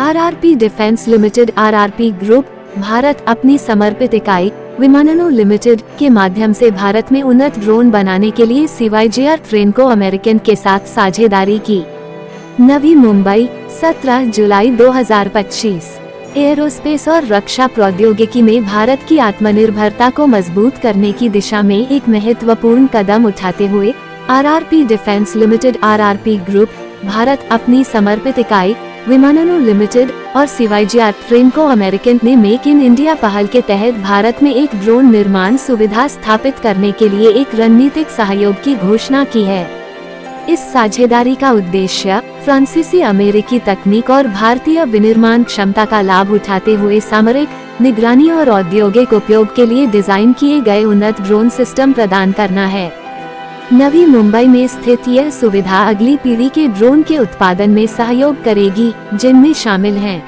RRP defence limited RRP group Bharat अपनी समर्पित इकाई विमाननु लिमिटेड के माध्यम से भारत में उन्नत ड्रोन बनाने के लिए CYGR फ्रेंको-अमेरिकन के साथ साझेदारी की। नवी मुंबई 17 जुलाई 2025। एयरोस्पेस और रक्षा प्रौद्योगिकी में भारत की आत्मनिर्भरता को मजबूत करने की दिशा में एक महत्वपूर्ण कदम उठाते हुए RRP defence limited RRP group Bharat अपनी समर्पित इकाई विमाननु लिमिटेड और CYGR फ्रेंको-अमेरिकन ने मेक इन इंडिया पहल के तहत भारत में एक ड्रोन निर्माण सुविधा स्थापित करने के लिए एक रणनीतिक सहयोग की घोषणा की है। इस साझेदारी का उद्देश्य फ्रांसीसी अमेरिकी तकनीक और भारतीय विनिर्माण क्षमता का लाभ उठाते हुए सामरिक, निगरानी और औद्योगिक उपयोग के लिए डिजाइन किए गए उन्नत ड्रोन सिस्टम प्रदान करना है। नवी मुंबई में स्थित यह सुविधा अगली पीढ़ी के ड्रोन के उत्पादन में सहयोग करेगी, जिनमें शामिल हैं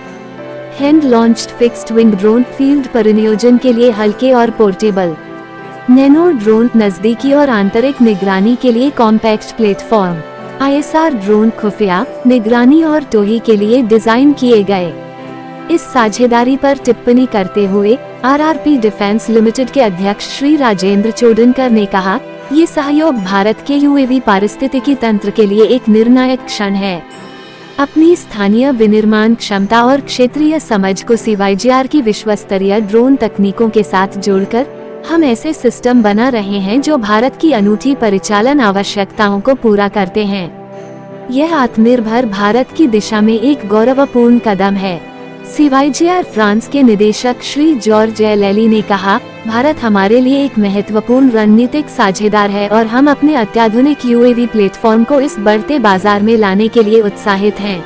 hand launched fixed wing drone field परिनियोजन के लिए हल्के और पोर्टेबल, नैनो ड्रोन नजदीकी और आंतरिक निगरानी के लिए कॉम्पैक्ट प्लेटफॉर्म, ISR ड्रोन खुफिया निगरानी और टोही के लिए डिजाइन किए गए। इस साझेदारी पर टिप्पणी करते हुए आरआरपी डिफेंस लिमिटेड के अध्यक्ष श्री राजेंद्र चोडनकर ने कहा, ये सहयोग भारत के UAV पारिस्थितिकी तंत्र के लिए एक निर्णायक क्षण है। अपनी स्थानीय विनिर्माण क्षमता और क्षेत्रीय समझ को CYGR की विश्वस्तरीय ड्रोन तकनीकों के साथ जोड़कर हम ऐसे सिस्टम बना रहे हैं जो भारत की अनूठी परिचालन आवश्यकताओं को पूरा करते हैं। यह आत्मनिर्भर भारत की दिशा में एक गौरवपूर्ण कदम है। CYGR फ्रांस के निदेशक श्री जॉर्ज एलेली ने कहा, भारत हमारे लिए एक महत्वपूर्ण रणनीतिक साझेदार है और हम अपने अत्याधुनिक UAV प्लेटफॉर्म को इस बढ़ते बाजार में लाने के लिए उत्साहित हैं।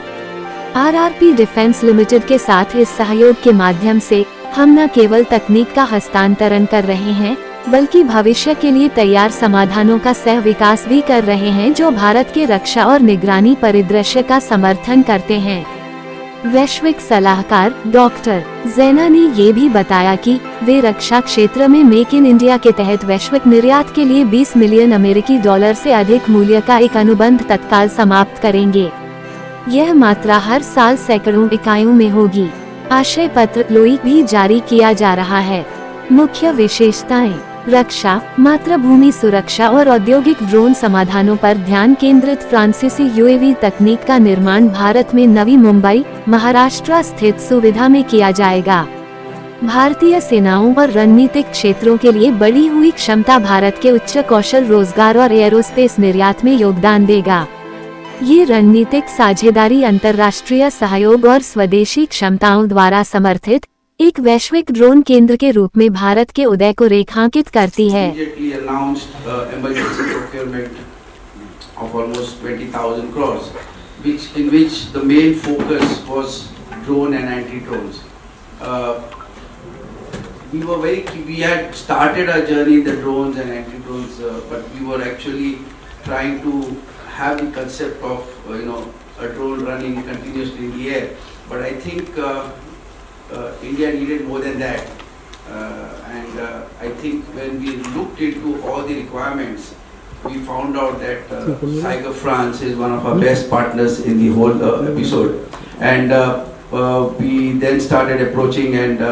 आरआरपी डिफेंस लिमिटेड के साथ इस सहयोग के माध्यम से हम न केवल तकनीक का हस्तांतरण कर रहे हैं, बल्कि भविष्य के लिए तैयार समाधानों का सह विकास भी कर रहे हैं जो भारत के रक्षा और निगरानी परिदृश्य का समर्थन करते हैं। वैश्विक सलाहकार डॉक्टर जैना ने ये भी बताया कि वे रक्षा क्षेत्र में मेक इन इंडिया के तहत वैश्विक निर्यात के लिए 20 मिलियन अमेरिकी डॉलर से अधिक मूल्य का एक अनुबंध तत्काल समाप्त करेंगे। यह मात्रा हर साल सैकड़ों इकाइयों में होगी। आशय पत्र लोई भी जारी किया जा रहा है। मुख्य विशेषताएं: रक्षा, मातृभूमि सुरक्षा और औद्योगिक ड्रोन समाधानों पर ध्यान केंद्रित। फ्रांसीसी UAV तकनीक का निर्माण भारत में नवी मुंबई, महाराष्ट्र स्थित सुविधा में किया जाएगा। भारतीय सेनाओं और रणनीतिक क्षेत्रों के लिए बढ़ी हुई क्षमता भारत के उच्च कौशल रोजगार और एयरोस्पेस निर्यात में योगदान देगा। ये रणनीतिक साझेदारी अंतर्राष्ट्रीय सहयोग और स्वदेशी क्षमताओं द्वारा समर्थित एक वैश्विक ड्रोन केंद्र के रूप में भारत के उदय को रेखांकित करती है। We had started our journey in the drones and anti-drones, but we were actually trying to have the concept of a drone running continuously in the air. But I think India needed more than that, and I think when we looked into all the requirements, we found out that CYGR France is one of our best partners in the whole episode, and we then started approaching, and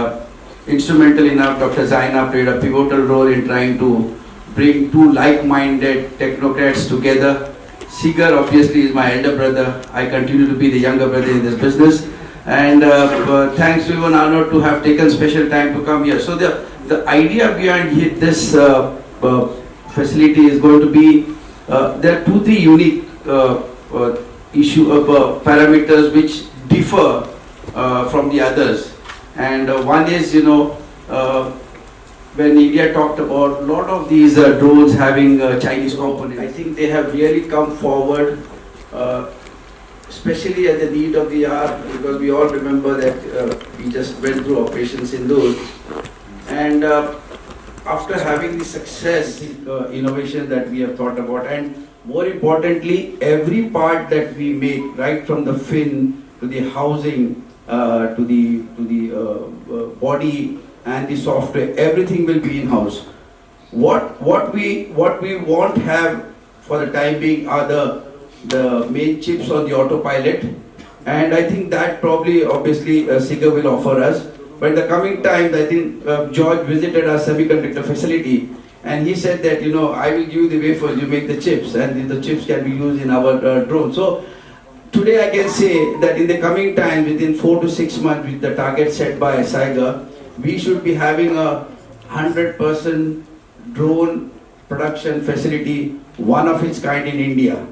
instrumental enough, Dr. Zaina played a pivotal role in trying to bring two like-minded technocrats together. CYGR obviously is my elder brother. I continue to be the younger brother in this business. And thanks to Vimananu to have taken special time to come here. So the idea behind this facility is going to be, there are 2-3 unique parameters which differ from the others. And one is, when India talked about a lot of these drones having Chinese components, I think they have really come forward, especially at the need of the hour, because we all remember that we just went through Operation Sindoor, and after having the success, innovation that we have thought about, and more importantly, every part that we make, right from the fin to the housing, to the body and the software, everything will be in-house. What we won't have for the time being are the main chips on the autopilot, And I think that probably, obviously, CYGR will offer us. But in the coming times, I think George visited our semiconductor facility, and he said that, you know, I will give you the wafers, you make the chips, and the chips can be used in our drone. So today I can say that in the coming time, within 4 to 6 months, with the target set by CYGR, we should be having a 100% drone production facility, one of its kind in India.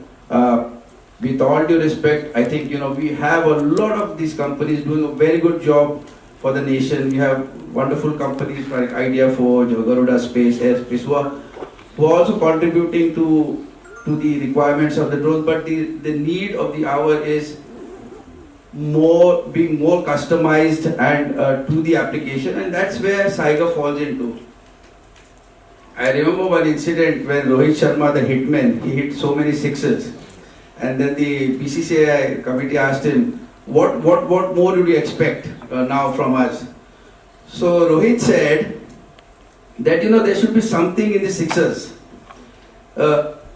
With all due respect, I think, you know, we have a lot of these companies doing a very good job for the nation. We have wonderful companies like Idea Forge, Garuda Space, Airspace, who are also contributing to the requirements of the drone. But the need of the hour is being more customized and to the application, and that's where CYGR falls into. I remember one incident when Rohit Sharma, the hitman, he hit so many sixes, and then the BCCI committee asked him, what more do you expect now from us? So Rohit said that, you know, there should be something in the sixes.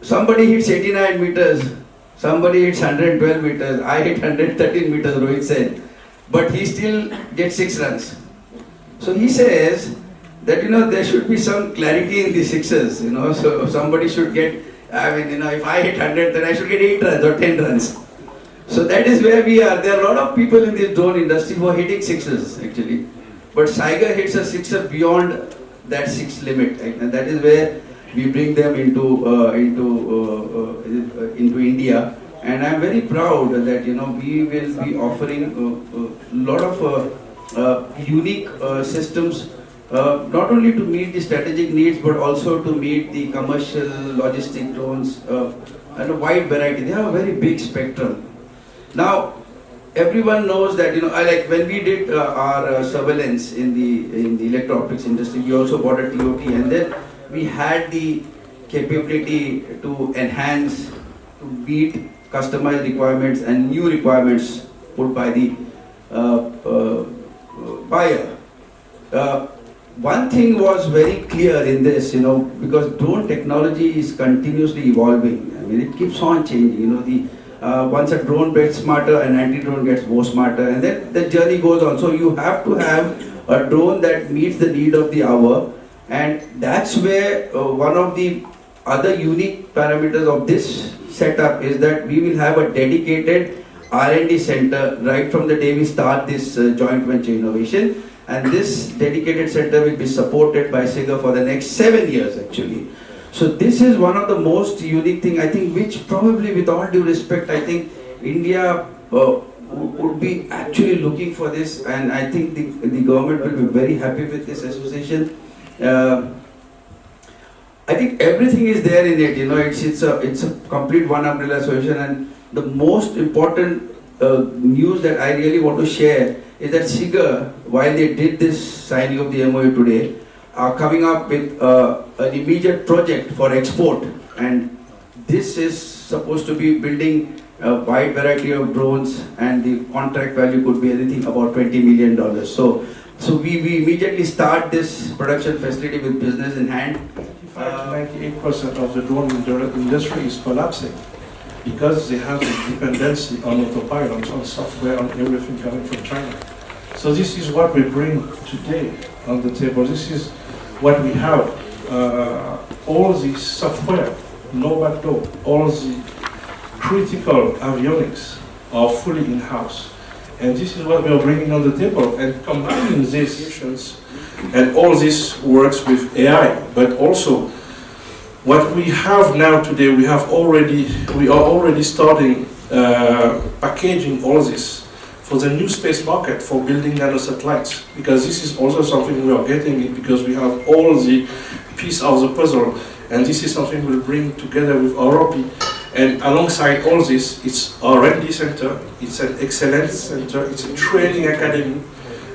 Somebody hits 89 meters, somebody hits 112 meters, I hit 113 meters, Rohit said, but he still gets 6 runs. So he says that, you know, there should be some clarity in the sixes, you know, so somebody should get, I mean, you know, if I hit 100, then I should get 8 runs or 10 runs. So that is where we are. There are a lot of people in this drone industry who are hitting sixes actually, but CYGR hits a sixer beyond that 6 limit, and that is where we bring them into India. And I am very proud that, you know, we will be offering a lot of unique systems, not only to meet the strategic needs, but also to meet the commercial logistic drones and a wide variety. They have a very big spectrum. Now, everyone knows that, you know, like when we did our surveillance in the electro-optics industry, we also bought a TOT, and then we had the capability to enhance, to meet customized requirements and new requirements put by the buyer. One thing was very clear in this, you know, because drone technology is continuously evolving. I mean, it keeps on changing. You know, once a drone gets smarter, an anti-drone gets more smarter, and then the journey goes on. So you have to have a drone that meets the need of the hour, and that's where one of the other unique parameters of this setup is that we will have a dedicated R&D center right from the day we start this joint venture innovation. And this dedicated center will be supported by CYGR for the next 7 years actually. So this is one of the most unique thing, I think, which probably, with all due respect, I think India would be actually looking for this, and I think the government will be very happy with this association. I think everything is there in it, you know, it's a complete one umbrella solution. And the most important news that I really want to share is that CYGR, while they did this signing of the MOU today, are coming up with an immediate project for export, and this is supposed to be building a wide variety of drones, and the contract value could be anything about $20 million. So we immediately start this production facility with business in hand. 98% of the drone industry is collapsing because they have the dependency on autopilot, on software, on everything coming from China. So this is what we bring today on the table. This is what we have. All the software, no backdoor, all the critical avionics are fully in-house. And this is what we are bringing on the table, and combining these solutions, and all this works with AI, but also what we have now today, we are already starting packaging all this for the new space market for building nanosatellites, because this is also something we are getting it because we have all the piece of the puzzle, and this is something we'll bring together with RRP. And alongside all this, it's R&D center, it's an excellence center, it's a training academy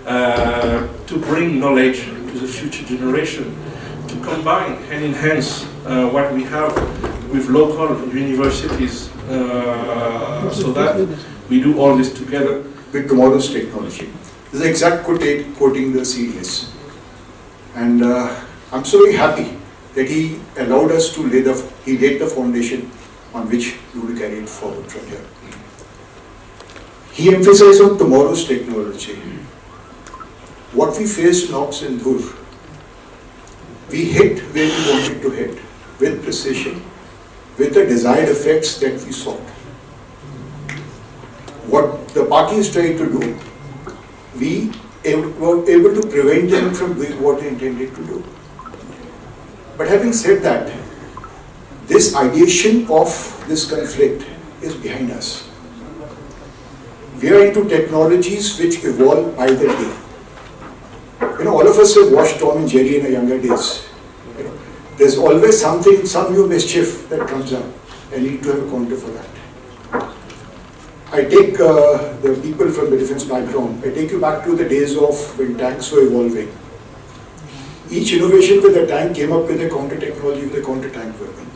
to bring knowledge to the future generation, to combine and enhance what we have with local universities, so that we do all this together. With the modern technology. This is the exact quoting the CES. And I'm so very happy that he allowed us to laid the foundation on which we will carry it forward from here. He emphasized on tomorrow's technology. What we faced in Ox and Dhur, we hit where we wanted to hit, with precision, with the desired effects that we sought. What the parties tried to do, we were able to prevent them from doing what they intended to do. But having said that, this ideation of this conflict is behind us. We are into technologies which evolve by the day. All of us have watched Tom and Jerry in our younger days. There's always something, some new mischief that comes up, and you need to have a counter for that. I take the people from the defense background, I take you back to the days of when tanks were evolving. Each innovation with a tank came up with a counter technology, with a counter tank weapon.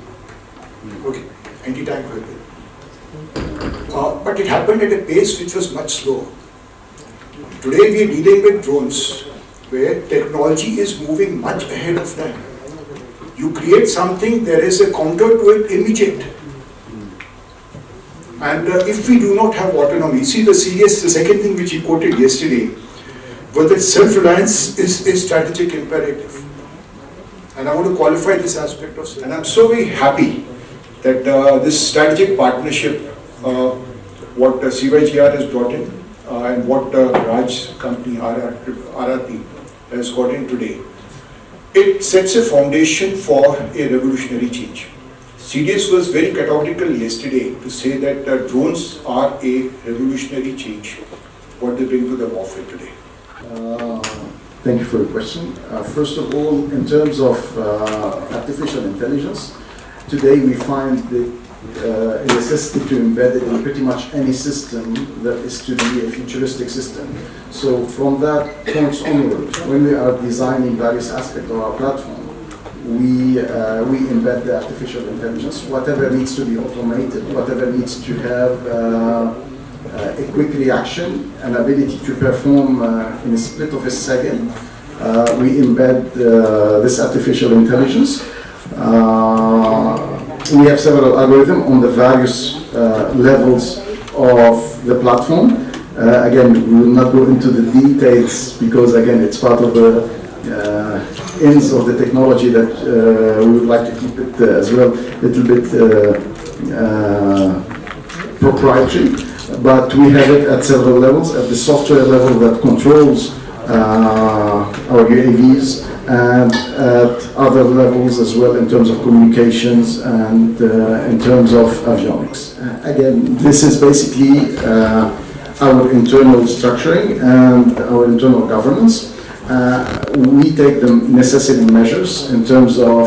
Okay, anti-tank weapon. But it happened at a pace which was much slower. Today we are dealing with drones where technology is moving much ahead of time. You create something, there is a counter to it immediate. And if we do not have autonomy, see the second thing which he quoted yesterday, was that self-reliance is a strategic imperative. And I want to qualify this aspect of self. And I'm so very happy that this strategic partnership, what CYGR has brought in, and what Raj's company, RRP, has got in today, it sets a foundation for a revolutionary change. CDS was very categorical yesterday to say that drones are a revolutionary change, what they bring to the warfare today. Thank you for your question. First of all, in terms of artificial intelligence, today we find the necessity to embed it in pretty much any system that is to be a futuristic system. So from that point onwards, when we are designing various aspects of our platform, we embed the artificial intelligence, whatever needs to be automated, whatever needs to have a quick reaction, an ability to perform in a split of a second. We embed this artificial intelligence. We have several algorithms on the various levels of the platform. Again, we will not go into the details because, again, it's part of the ends of the technology that we would like to keep it as well a little bit proprietary. But we have it at several levels, at the software level that controls our UAVs, and at other levels as well in terms of communications and in terms of avionics. Again, this is basically our internal structuring and our internal governance. We take the necessary measures in terms of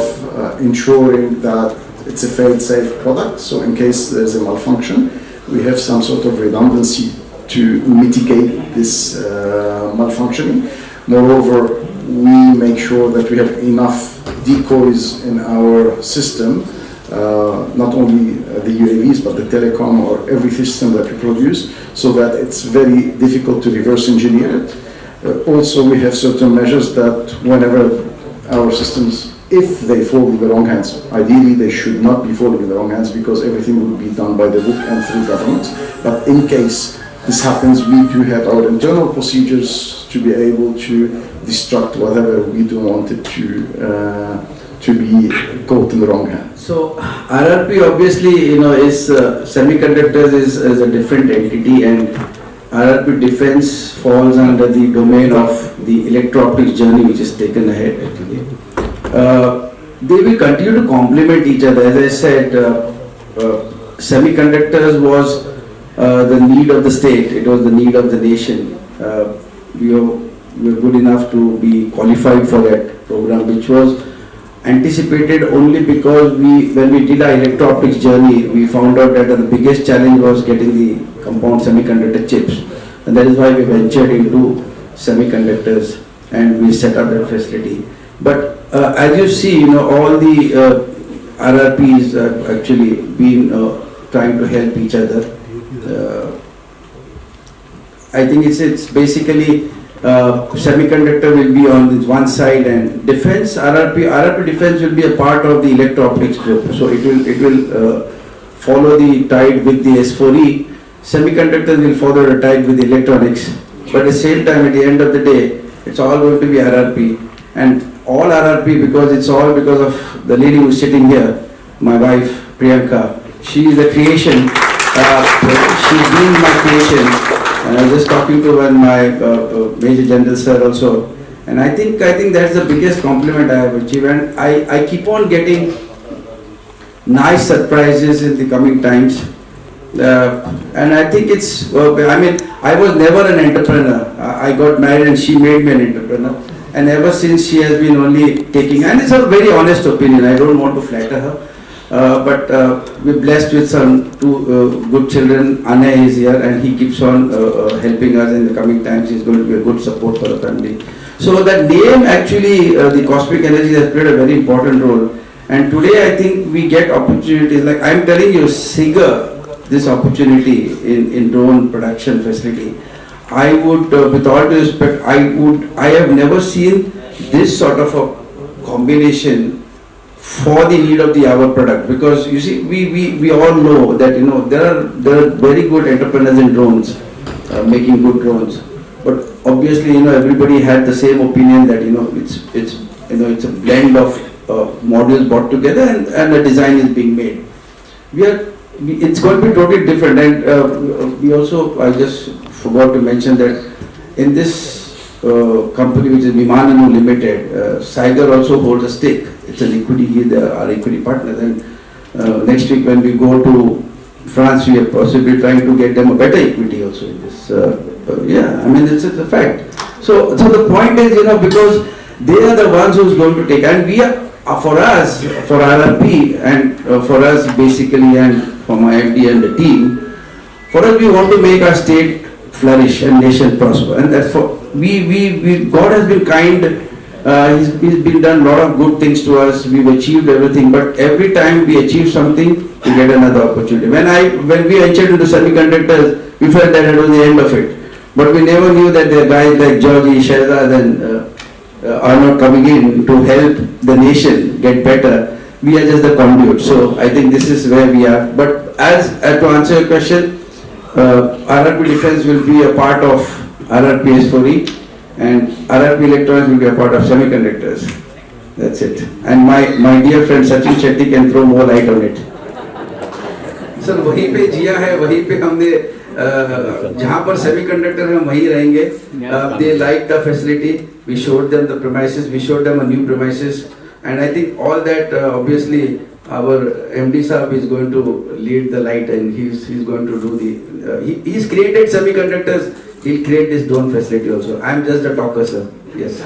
ensuring that it's a fail-safe product, so in case there's a malfunction, we have some sort of redundancy to mitigate this malfunctioning. Moreover, we make sure that we have enough decoys in our system, not only the UAVs, but the telecom or every system that we produce, so that it's very difficult to reverse engineer it. Also, we have certain measures that whenever our systems, if they fall in the wrong hands, ideally they should not be falling in the wrong hands because everything will be done by the book and through government. But in case this happens, we do have our internal procedures to be able to destruct whatever we don't want it to be caught in the wrong hands. So RRP obviously, is semiconductors is a different entity, and RRP defense falls under the domain of the electro-optics journey which is taken ahead. They will continue to complement each other. As I said, semiconductors was the need of the state, it was the need of the nation. We were good enough to be qualified for that program, which was anticipated only because when we did our electro-optics journey, we found out that the biggest challenge was getting the compound semiconductor chips, and that is why we ventured into semiconductors and we set up that facility. But as you see, all the RRPs have actually been trying to help each other. I think it's basically semiconductor will be on this one side, and defense, RRP defense will be a part of the electro-optics group. So it will follow the tide with the S4E. semiconductors will follow the tide with electronics, but at the same time, at the end of the day, it's all going to be RRP, and all RRP because it's all because of the lady who's sitting here, my wife Priyanka. She is a creation. She's been my creation. And I was just talking to one my Major General sir also, and I think that's the biggest compliment I have achieved, and I keep on getting nice surprises in the coming times. And I think it's, I mean, I was never an entrepreneur. I got married and she made me an entrepreneur. And ever since she has been only taking, and it's a very honest opinion, I don't want to flatter her. But we're blessed with some two good children. Anna is here and he keeps on helping us in the coming times. He's going to be a good support for the family. So that name actually, the Cosmic Energy has played a very important role. And today I think we get opportunities, like I'm telling you, CYGR, this opportunity in drone production facility. I would, with all due respect, I have never seen this sort of a combination for the need of the hour product, because you see, we all know that there are very good entrepreneurs in drones, making good drones, but obviously everybody had the same opinion that it's a blend of modules brought together and a design is being made. It's going to be totally different, and we also, I just forgot to mention that in this company which is Vimananu Limited, CYGR also holds a stake. It's an equity, they are our equity partners, and next week when we go to France, we are possibly trying to get them a better equity also in this. Yeah, I mean, it's a fact. So the point is, because they are the ones who's going to take, and we are, for us, for RRP, and for us basically, and for my MD and the team, for us we want to make our state flourish and nation prosper, and that's for God has been kind. He's been done a lot of good things to us. We've achieved everything, but every time we achieve something, we get another opportunity. When we entered into semiconductors, we felt that it was the end of it, but we never knew that there are guys like Georgie, Shahzad, and are not coming in to help the nation get better. We are just the conduit. So I think this is where we are. But to answer your question, RRP Defense will be a part of RRP S4E, and RRP Electronics will be a part of semiconductors. That's it. And my dear friend Sachin Shetty can throw more light on it. Sir, वहीं पे जिया है, वहीं पे हमने जहाँ पर semiconductor है वहीं रहेंगे. They liked the facility. We showed them the premises. We showed them a new premises, and I think all that obviously our MD Saab is going to lead the light, and he's going to do the. He's created semiconductors. He'll create this drone facility also. I'm just a talker, sir. Yes.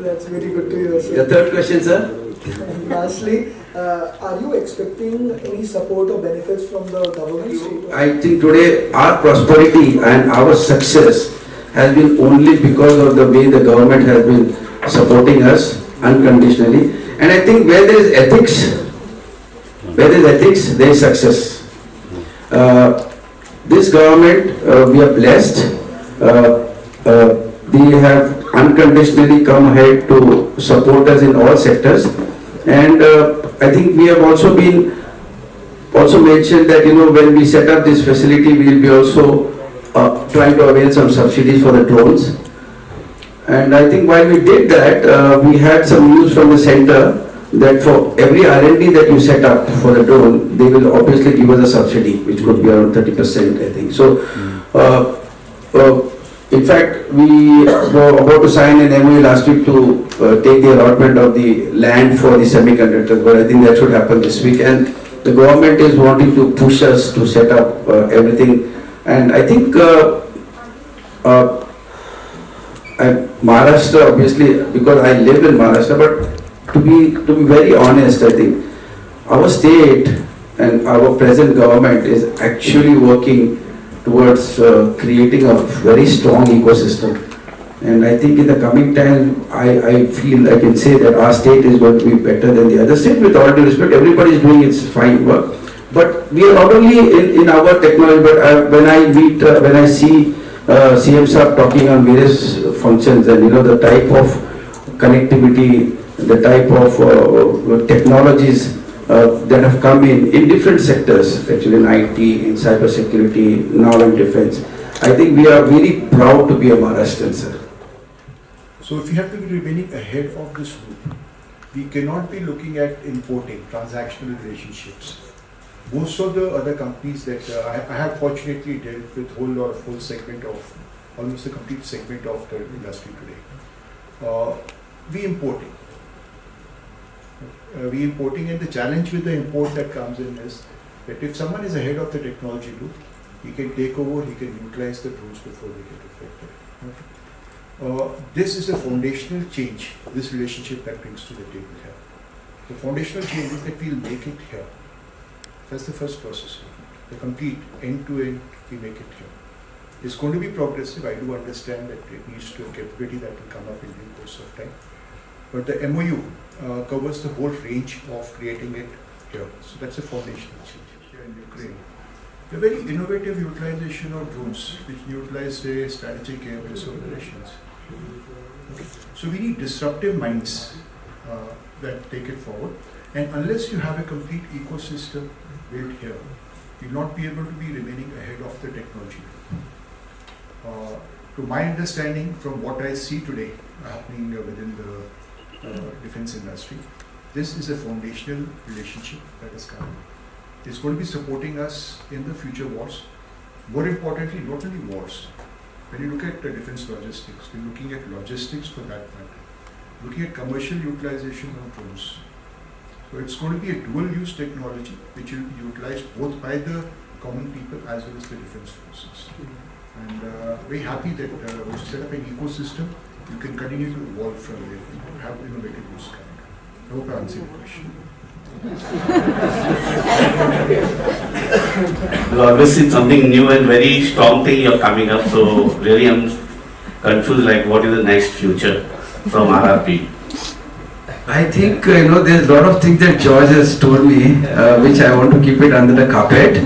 That's very good to hear, sir. The third question, sir. And lastly, are you expecting any support or benefits from the government? I think today our prosperity and our success has been only because of the way the government has been supporting us unconditionally. And I think where there is ethics, there is success. This government, we are blessed. They have unconditionally come ahead to support us in all sectors, and I think we have also mentioned that when we set up this facility, we will be also trying to avail some subsidies for the drones. And I think while we did that, we had some news from the center that for every R&D that you set up for the drone, they will obviously give us a subsidy, which could be around 30%, I think. So, in fact, we were about to sign an MOU last week to take the allotment of the land for the semiconductors, but I think that should happen this week. And the government is wanting to push us to set up everything. And I think Maharashtra, obviously, because I live in Maharashtra, but to be very honest, I think our state and our present government is actually working towards creating a very strong ecosystem. And I think in the coming time, I feel I can say that our state is going to be better than the other state. With all due respect, everybody is doing its fine work. But we are not only in our technology, but when I see CM Saab talking on various functions, and the type of connectivity, the type of technologies that have come in different sectors, actually in IT, in cyber security, now in defense. I think we are very proud to be a Maharashtrian, sir. So if we have to be remaining ahead of this group, we cannot be looking at importing transactional relationships. Most of the other companies that I have fortunately dealt with whole segment of, almost a complete segment of the industry today. We importing. And the challenge with the import that comes in is that if someone is ahead of the technology loop, he can take over, he can utilize the tools before they get affected. This is a foundational change, this relationship that brings to the table here. The foundational change is that we'll make it here. That's the first process. The complete end-to-end, we make it here. It's going to be progressive. I do understand that it needs to a capability that will come up in due course of time. But the MOU covers the whole range of creating it here. So that's a foundational change here in Ukraine. A very innovative utilization of drones, which utilize strategic air-based operations. So we need disruptive minds that take it forward. And unless you have a complete ecosystem built here, you'll not be able to be remaining ahead of the technology. To my understanding, from what I see today happening within the defense industry, this is a foundational relationship that is coming. It's going to be supporting us in the future wars. More importantly, not only wars. When you look at the defense logistics, we're looking at logistics for that matter. Looking at commercial utilization of drones. So it's going to be a dual-use technology which will be utilized both by the common people as well as the defense forces. And very happy that we set up an ecosystem. You can continue to evolve from there and have innovative use coming. I hope I answered your question. Well, obviously something new and very strong thing you're coming up, so really I'm confused, like what is the next future from RRP? I think, there's a lot of things that George has told me, which I want to keep it under the carpet.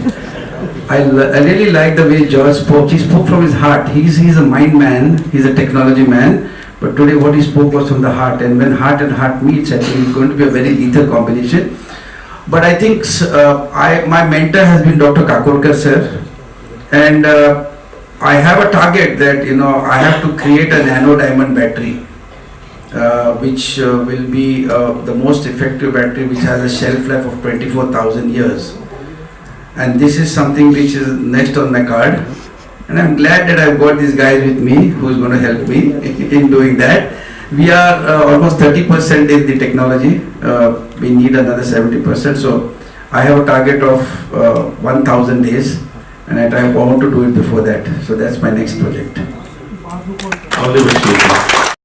I really like the way George spoke. He spoke from his heart. He's a mind man, he's a technology man, but today what he spoke was from the heart, and when heart and heart meets, I think it's going to be a very lethal combination. But I think my mentor has been Dr. Kakolkar sir, and I have a target that I have to create a nano diamond battery, which will be the most effective battery, which has a shelf life of 24,000 years. And this is something which is next on my card, and I'm glad that I've got these guys with me who is going to help me in doing that. We are almost 30% in the technology. We need another 70%. So I have a target of 1,000 days, and I want to do it before that. So that's my next project. All the best.